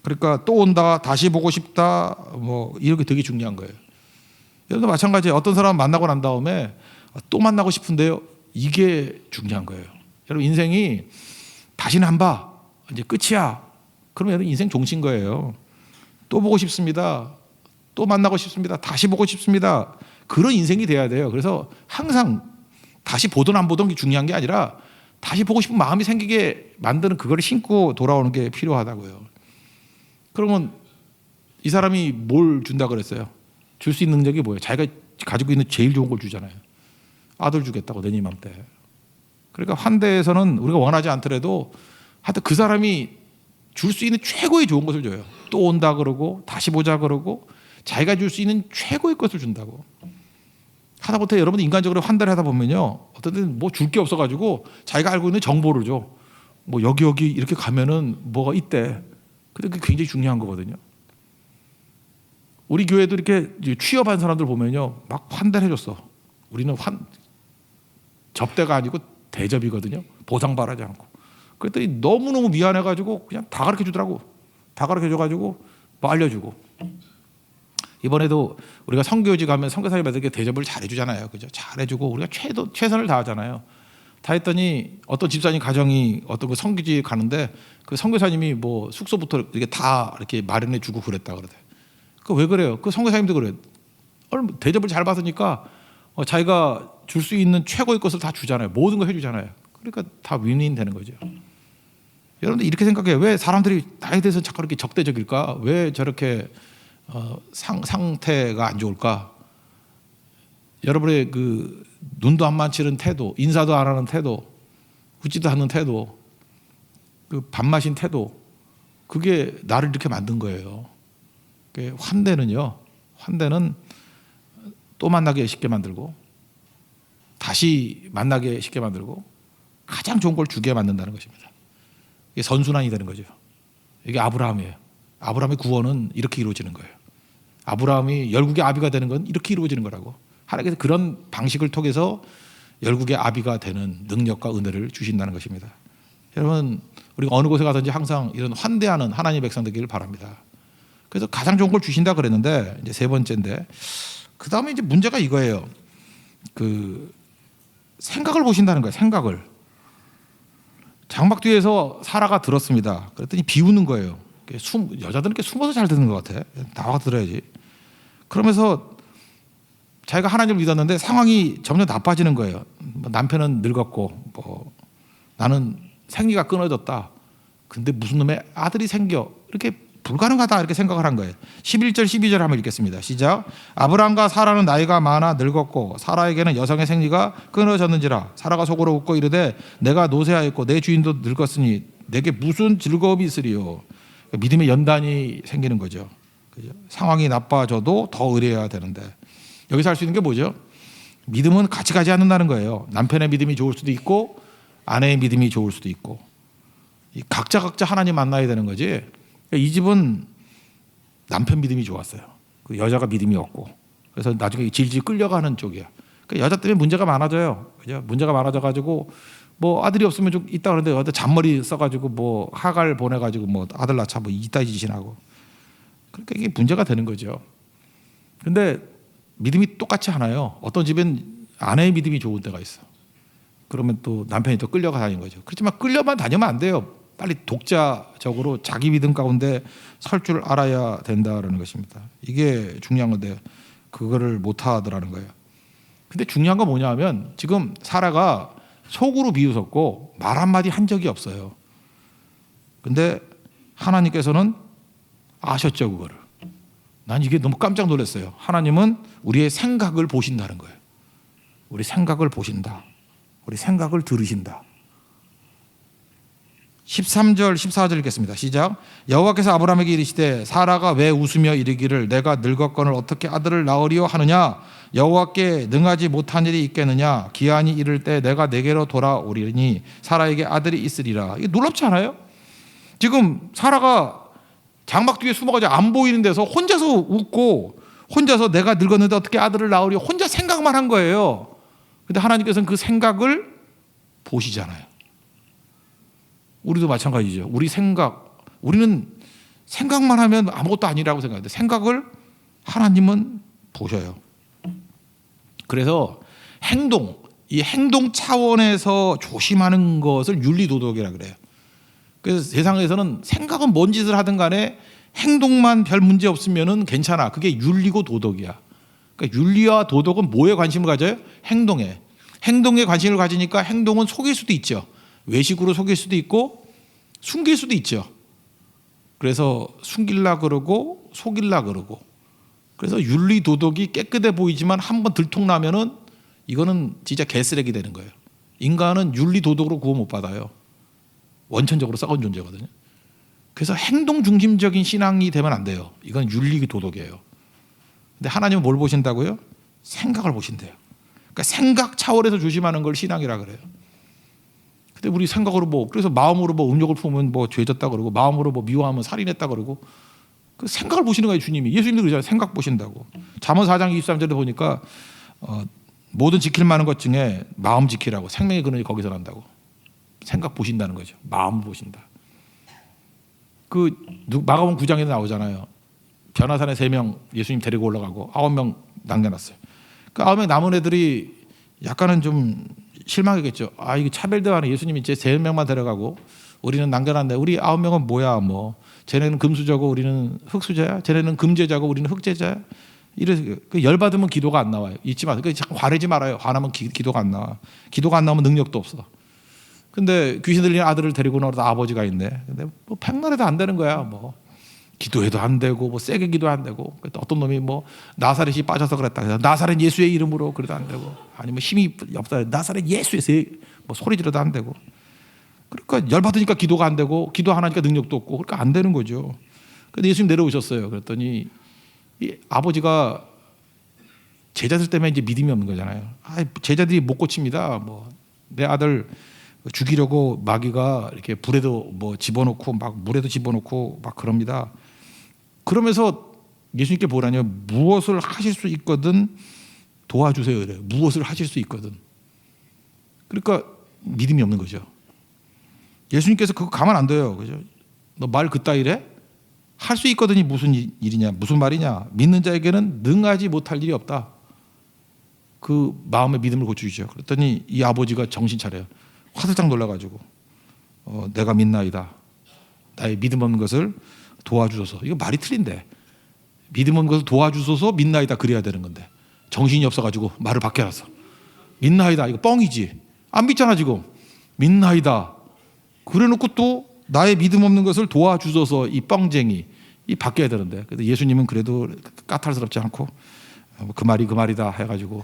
Speaker 1: 그러니까 또 온다, 다시 보고 싶다, 뭐 이렇게 되게 중요한 거예요. 여러분도 마찬가지예요. 어떤 사람 만나고 난 다음에 또 만나고 싶은데요. 이게 중요한 거예요. 여러분 인생이 다시는 안 봐. 이제 끝이야. 그러면 여러분 인생 종신 거예요. 또 보고 싶습니다. 또 만나고 싶습니다. 다시 보고 싶습니다. 그런 인생이 돼야 돼요. 그래서 항상 다시 보든 안 보든 게 중요한 게 아니라 다시 보고 싶은 마음이 생기게 만드는 그거를 신고 돌아오는 게 필요하다고요. 그러면 이 사람이 뭘 준다 그랬어요? 줄 수 있는 능력이 뭐예요? 자기가 가지고 있는 제일 좋은 걸 주잖아요. 아들 주겠다고 내년 이맘때. 그러니까 환대에서는 우리가 원하지 않더라도 하여튼 그 사람이 줄 수 있는 최고의 좋은 것을 줘요. 또 온다 그러고 다시 보자 그러고 자기가 줄 수 있는 최고의 것을 준다고. 하다못해 여러분 인간적으로 환대를 하다 보면요. 어떤 때는 뭐 줄 게 없어가지고 자기가 알고 있는 정보를 줘. 뭐 여기 이렇게 가면은 뭐가 있대. 근데 그게 굉장히 중요한 거거든요. 우리 교회도 이렇게 취업한 사람들 보면요. 막 환대를 해줬어. 우리는 접대가 아니고 대접이거든요. 보상 바라지 않고. 그랬더니 너무너무 미안해가지고 그냥 다 가르쳐 주더라고. 다 가르쳐 줘가지고 뭐 알려주고. 이번에도 우리가 선교지 가면 선교사님들에게 대접을 잘해주잖아요. 그죠? 잘해주고 우리가 최선을 다하잖아요. 다 했더니 어떤 집사님 가정이 어떤 그 선교지 가는데 그 선교사님이 뭐 숙소부터 이렇게 다 이렇게 마련해 주고 그랬다 그러대. 그 왜 그래요? 그 선교사님도 그래. 대접을 잘 받으니까 자기가 줄 수 있는 최고의 것을 다 주잖아요. 모든 걸 해주잖아요. 그러니까 다 윈윈 되는 거죠. 여러분들 이렇게 생각해요. 왜 사람들이 나에 대해서 자꾸 이렇게 적대적일까? 왜 저렇게 상태가 안 좋을까? 여러분의 그 눈도 안 만지는 태도, 인사도 안 하는 태도, 웃지도 않는 태도, 그 밥맛인 태도, 그게 나를 이렇게 만든 거예요. 환대는 또 만나게 쉽게 만들고 다시 만나게 쉽게 만들고 가장 좋은 걸 주게 만든다는 것입니다. 이게 선순환이 되는 거죠. 이게 아브라함이에요. 아브라함의 구원은 이렇게 이루어지는 거예요. 아브라함이 열국의 아비가 되는 건 이렇게 이루어지는 거라고. 하나님께서 그런 방식을 통해서 열국의 아비가 되는 능력과 은혜를 주신다는 것입니다. 여러분 우리가 어느 곳에 가든지 항상 이런 환대하는 하나님의 백성 되기를 바랍니다. 그래서 가장 좋은 걸 주신다 그랬는데 이제 세 번째인데 그 다음에 이제 문제가 이거예요. 그 생각을 보신다는 거예요. 생각을. 장막 뒤에서 사라가 들었습니다. 그랬더니 비웃는 거예요. 여자들은 이렇게 숨어서 잘 듣는 것 같아. 나와 들어야지. 그러면서 자기가 하나님을 믿었는데 상황이 점점 나빠지는 거예요. 남편은 늙었고 뭐 나는 생리가 끊어졌다. 근데 무슨 놈의 아들이 생겨. 이렇게 불가능하다 이렇게 생각을 한 거예요. 11절 12절 한번 읽겠습니다. 시작. 아브람과 사라는 나이가 많아 늙었고 사라에게는 여성의 생리가 끊어졌는지라. 사라가 속으로 웃고 이르되 내가 노쇠하였고 내 주인도 늙었으니 내게 무슨 즐거움이 있으리요. 믿음의 연단이 생기는 거죠. 상황이 나빠져도 더 의뢰해야 되는데 여기서 할 수 있는 게 뭐죠? 믿음은 같이 가지 않는다는 거예요. 남편의 믿음이 좋을 수도 있고 아내의 믿음이 좋을 수도 있고 각자 하나님 만나야 되는 거지. 이 집은 남편 믿음이 좋았어요. 그 여자가 믿음이 없고 그래서 나중에 질질 끌려가는 쪽이야. 그러니까 여자 때문에 문제가 많아져요. 그죠? 문제가 많아져가지고 뭐 아들이 없으면 좀 있다 그러는데 어디 잔머리 써가지고 뭐 하갈 보내가지고 뭐 아들 낳자 뭐 이따위 짓이나고 그러니까 이게 문제가 되는 거죠. 근데 믿음이 똑같지 않아요. 어떤 집엔 아내의 믿음이 좋은 데가 있어. 그러면 또 남편이 또 끌려가 다니는 거죠. 그렇지만 끌려만 다니면 안 돼요. 빨리 독자적으로 자기 믿음 가운데 설 줄 알아야 된다는 것입니다. 이게 중요한 건데 그거를 못 하더라는 거예요. 근데 중요한 건 뭐냐 하면 지금 사라가 속으로 비웃었고 말 한마디 한 적이 없어요. 근데 하나님께서는 아셨죠, 그거를. 난 이게 너무 깜짝 놀랐어요. 하나님은 우리의 생각을 보신다는 거예요. 우리 생각을 보신다. 우리 생각을 들으신다. 13절 14절 읽겠습니다. 시작. 여호와께서 아브라함에게 이르시되 사라가 왜 웃으며 이르기를 내가 늙었거늘 어떻게 아들을 낳으리요 하느냐. 여호와께 능하지 못한 일이 있겠느냐. 기한이 이를 때 내가 내게로 돌아오리니 사라에게 아들이 있으리라. 이게 놀랍지 않아요? 지금 사라가 장막 뒤에 숨어가지고 안 보이는 데서 혼자서 웃고 혼자서 내가 늙었는데 어떻게 아들을 낳으리요 혼자 생각만 한 거예요. 근데 하나님께서는 그 생각을 보시잖아요. 우리도 마찬가지죠. 우리는 생각만 하면 아무것도 아니라고 생각하는데 생각을 하나님은 보셔요. 그래서 이 행동 차원에서 조심하는 것을 윤리도덕이라고 그래요. 그래서 세상에서는 생각은 뭔 짓을 하든 간에 행동만 별 문제 없으면 괜찮아. 그게 윤리고 도덕이야. 그러니까 윤리와 도덕은 뭐에 관심을 가져요? 행동에 관심을 가지니까 행동은 속일 수도 있죠. 외식으로 속일 수도 있고 숨길 수도 있죠. 그래서 숨길라 그러고 속일라 그러고 그래서 윤리 도덕이 깨끗해 보이지만 한번 들통나면은 이거는 진짜 개쓰레기 되는 거예요. 인간은 윤리 도덕으로 구원 못 받아요. 원천적으로 썩은 존재거든요. 그래서 행동 중심적인 신앙이 되면 안 돼요. 이건 윤리 도덕이에요. 근데 하나님은 뭘 보신다고요? 생각을 보신대요. 그러니까 생각 차원에서 조심하는 걸 신앙이라 그래요. 근데 우리 생각으로 그래서 마음으로 음욕을 품으면 죄졌다 그러고 마음으로 미워하면 살인했다 그러고 그 생각을 보시는 거예요, 주님이. 예수님도 그러잖아요. 생각 보신다고. 잠언 4장 23절에 보니까 모든 지킬 만한 것 중에 마음 지키라고. 생명의 근원이 거기서 난다고. 생각 보신다는 거죠. 마음 보신다. 마가복음 9장에도 나오잖아요. 변화산에 3명 예수님 데리고 올라가고 9명 남겨놨어요. 그 9명 남은 애들이 약간은 좀 실망했겠죠. 이거 차별대화는 예수님이 제 3명만 데려가고 우리는 남겨놨네. 우리 9명은 뭐야 쟤네는 금수저고 우리는 흑수저야. 쟤네는 금제자고 우리는 흑제자야. 이래서 열받으면 기도가 안 나와요. 잊지 마세요. 화내지 말아요. 화나면 기도가 안 나와. 기도가 안 나오면 능력도 없어. 근데 귀신 들린 아들을 데리고 나와서 아버지가 있네. 근데 백날해도 안 되는 거야. 기도해도 안 되고 세게 기도 안 되고 어떤 놈이 나사렛이 빠져서 그랬다. 그래서 나사렛 예수의 이름으로 그래도 안 되고 아니면 힘이 없다. 나사렛 예수의 소리 지르도 안 되고. 그러니까 열받으니까 기도가 안 되고 기도 하나니까 능력도 없고 그러니까 안 되는 거죠. 근데 예수님 내려오셨어요. 그랬더니 이 아버지가 제자들 때문에 이제 믿음이 없는 거잖아요. 제자들이 못 고칩니다. 내 아들 죽이려고 마귀가 이렇게 불에도 집어넣고 물에도 집어넣고 그럽니다. 그러면서 예수님께 뭐라냐? 무엇을 하실 수 있거든 도와주세요. 이래요. 무엇을 하실 수 있거든. 그러니까 믿음이 없는 거죠. 예수님께서 그거 가만 안 둬요. 그죠? 너 말 그따위래? 할 수 있거든이 무슨 일이냐? 무슨 말이냐? 믿는 자에게는 능하지 못할 일이 없다. 그 마음의 믿음을 고쳐주죠. 그랬더니 이 아버지가 정신 차려요. 화들짝 놀라가지고 내가 믿나이다. 나의 믿음 없는 것을 도와주소서. 이거 말이 틀린데 믿음 없는 것을 도와주소서 믿나이다 그래야 되는 건데 정신이 없어가지고 말을 바뀌어놨어. 믿나이다 이거 뻥이지. 안 믿잖아 지금. 믿나이다. 그래놓고 또 나의 믿음 없는 것을 도와주소서 이 뻥쟁이 이 바뀌어야 되는데 그래도 예수님은 그래도 까탈스럽지 않고 그 말이 그 말이다 해가지고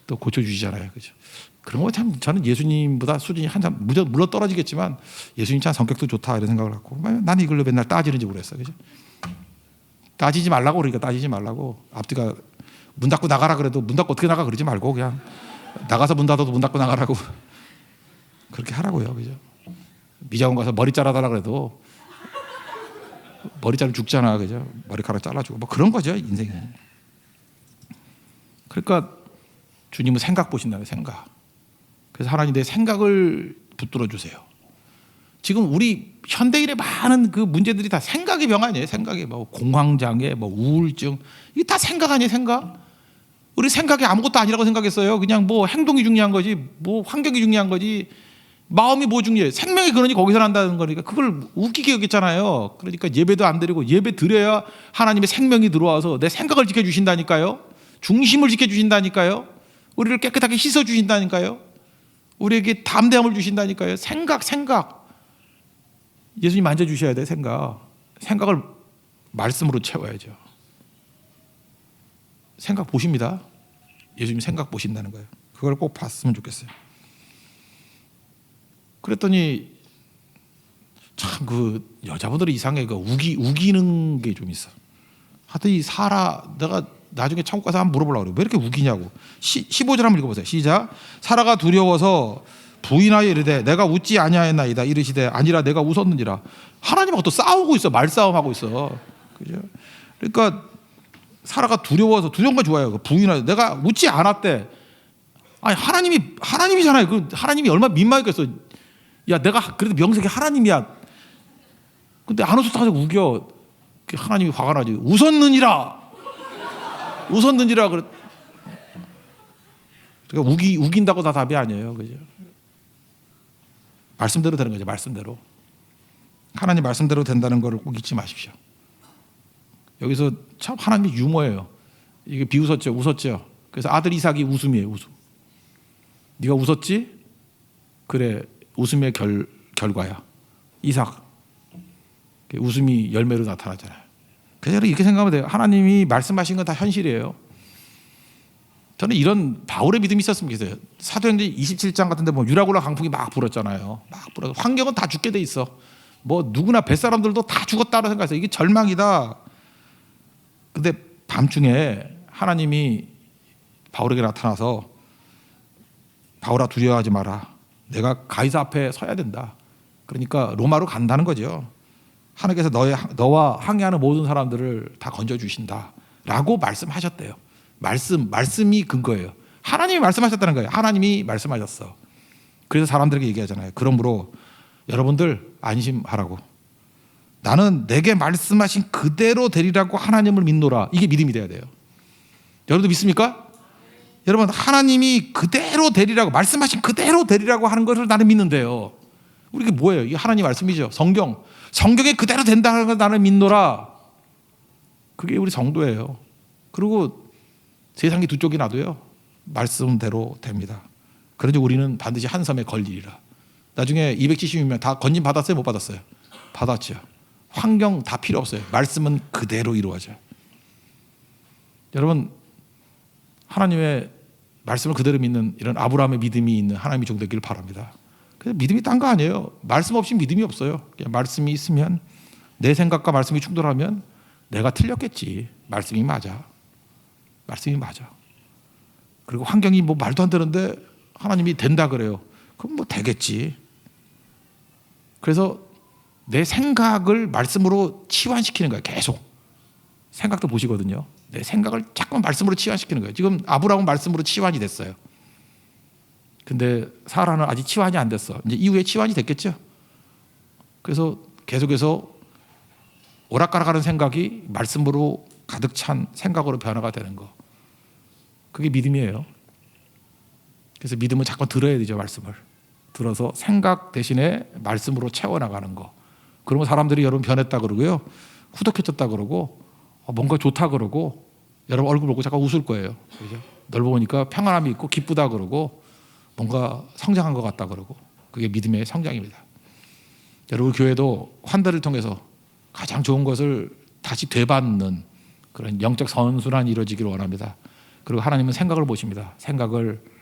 Speaker 1: 또 고쳐주시잖아요. 그죠? 그런 거 참 저는 예수님보다 수준이 한참 물론 떨어지겠지만 예수님 참 성격도 좋다 이런 생각을 갖고 나는 이걸로 맨날 따지는지 모르겠어요. 그죠? 따지지 말라고 그러니까 따지지 말라고 앞뒤가 문 닫고 나가라 그래도 문 닫고 어떻게 나가 그러지 말고 그냥 나가서 문 닫아도 문 닫고 나가라고 그렇게 하라고요. 그죠? 미장원 가서 머리 잘라달라 그래도 머리 자르면 죽잖아. 그죠? 머리카락 잘라주고 뭐 그런 거죠 인생이. 그러니까 주님은 생각 보신다는 생각. 그래서 하나님 내 생각을 붙들어 주세요. 지금 우리 현대인의 많은 그 문제들이 다 생각의 병 아니에요. 생각의 뭐 공황장애, 뭐 우울증 이게 다 생각 아니에요. 생각. 우리 생각이 아무것도 아니라고 생각했어요. 그냥 뭐 행동이 중요한 거지, 뭐 환경이 중요한 거지. 마음이 뭐 중요해? 생명이 그러니 거기서 난다는 거니까 그걸 웃기게 여겼잖아요. 그러니까 예배도 안 드리고 예배 드려야 하나님의 생명이 들어와서 내 생각을 지켜주신다니까요. 중심을 지켜주신다니까요. 우리를 깨끗하게 씻어주신다니까요. 우리에게 담대함을 주신다니까요. 생각. 예수님 만져주셔야 돼. 생각을 말씀으로 채워야죠. 생각 보십니다. 예수님 생각 보신다는 거예요. 그걸 꼭 봤으면 좋겠어요. 그랬더니 참 그 여자분들이 이상해. 그 우기는 게 좀 있어. 하여튼 이 사라 내가 나중에 천국 가서 한번 물어보려고 그래요. 왜 이렇게 우기냐고. 15절 한번 읽어보세요. 시작. 사라가 두려워서 부인하여 이르되 내가 웃지 아니하였나이다. 이르시되 아니라 내가 웃었느니라. 하나님하고 또 싸우고 있어. 말싸움하고 있어. 그죠? 그러니까 사라가 두려워서 두려운 거 좋아요. 부인하여 내가 웃지 않았대. 아니 하나님이잖아요. 그 하나님이 얼마나 민망했겠어. 야 내가 그래도 명색이 하나님이야. 근데 안 웃었다고 우겨. 하나님이 화가 나지. 웃었느니라 그래. 그러니까 우긴다고 다 답이 아니에요. 그죠? 말씀대로 되는 거죠. 말씀대로. 하나님 말씀대로 된다는 걸 꼭 잊지 마십시오. 여기서 참 하나님이 유머예요. 이게 웃었죠. 그래서 아들 이삭이 웃음이에요. 웃음. 네가 웃었지? 그래. 웃음의 결과야. 이삭. 웃음이 열매로 나타나잖아요. 그래서 이렇게 생각하면 돼요. 하나님이 말씀하신 건 다 현실이에요. 저는 이런 바울의 믿음이 있었으면 좋겠어요. 사도행전 27장 같은데 뭐 유라굴라 강풍이 막 불었잖아요. 막 불어서 환경은 다 죽게 돼 있어. 뭐 누구나 뱃사람들도 다 죽었다고 생각해서 이게 절망이다. 근데 밤중에 하나님이 바울에게 나타나서 바울아 두려워하지 마라. 내가 가이사 앞에 서야 된다. 그러니까 로마로 간다는 거죠. 하나님께서 너와 항해하는 모든 사람들을 다 건져주신다 라고 말씀하셨대요. 말씀이 근거예요. 하나님이 말씀하셨다는 거예요. 하나님이 말씀하셨어. 그래서 사람들에게 얘기하잖아요. 그러므로 여러분들 안심하라고. 나는 내게 말씀하신 그대로 되리라고 하나님을 믿노라. 이게 믿음이 돼야 돼요. 여러분도 믿습니까? 여러분 하나님이 그대로 되리라고 말씀하신 그대로 되리라고 하는 것을 나는 믿는데요. 우리 이게 뭐예요? 이게 하나님 말씀이죠. 성경에 그대로 된다는 걸 나는 믿노라. 그게 우리 성도예요. 그리고 세상이 두 쪽이 나도요. 말씀대로 됩니다. 그러니 우리는 반드시 한 섬에 걸리리라. 나중에 270명 다 건진 받았어요? 못 받았어요? 받았죠. 환경 다 필요 없어요. 말씀은 그대로 이루어져요. 여러분 하나님의 말씀을 그대로 믿는 이런 아브라함의 믿음이 있는 하나님의 종 되기를 바랍니다. 그래서 믿음이 딴 거 아니에요. 말씀 없이 믿음이 없어요. 그냥 말씀이 있으면 내 생각과 말씀이 충돌하면 내가 틀렸겠지. 말씀이 맞아. 그리고 환경이 뭐 말도 안 되는데 하나님이 된다 그래요. 그럼 뭐 되겠지. 그래서 내 생각을 말씀으로 치환시키는 거예요. 계속. 생각도 보시거든요. 내 생각을 자꾸 말씀으로 치환시키는 거예요. 지금 아브라함은 말씀으로 치환이 됐어요. 근데 사라는 아직 치환이 안 됐어. 이제 이후에 치환이 됐겠죠. 그래서 계속해서 오락가락하는 생각이 말씀으로 가득 찬 생각으로 변화가 되는 거. 그게 믿음이에요. 그래서 믿음은 자꾸 들어야 되죠. 말씀을 들어서 생각 대신에 말씀으로 채워나가는 거. 그러면 사람들이 여러분 변했다 그러고요, 후덕해졌다 그러고 뭔가 좋다 그러고 여러분 얼굴 보고 잠깐 웃을 거예요. 그죠? 널 보니까 평안함이 있고 기쁘다 그러고 뭔가 성장한 것 같다 그러고, 그게 믿음의 성장입니다. 여러분 교회도 환대를 통해서 가장 좋은 것을 다시 되받는 그런 영적 선순환이 이루어지기를 원합니다. 그리고 하나님은 생각을 보십니다. 생각을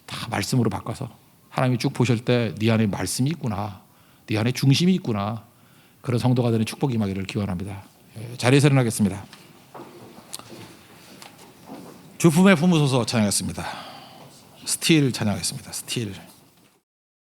Speaker 1: 다 말씀으로 바꿔서 하나님이 쭉 보실 때 네 안에 말씀이 있구나, 네 안에 중심이 있구나, 그런 성도가 되는 축복이 임하기를 기원합니다. 자리에서 일어나겠습니다. 주품의 품으소서 찬양했습니다. 스틸 찬양했습니다. 스틸.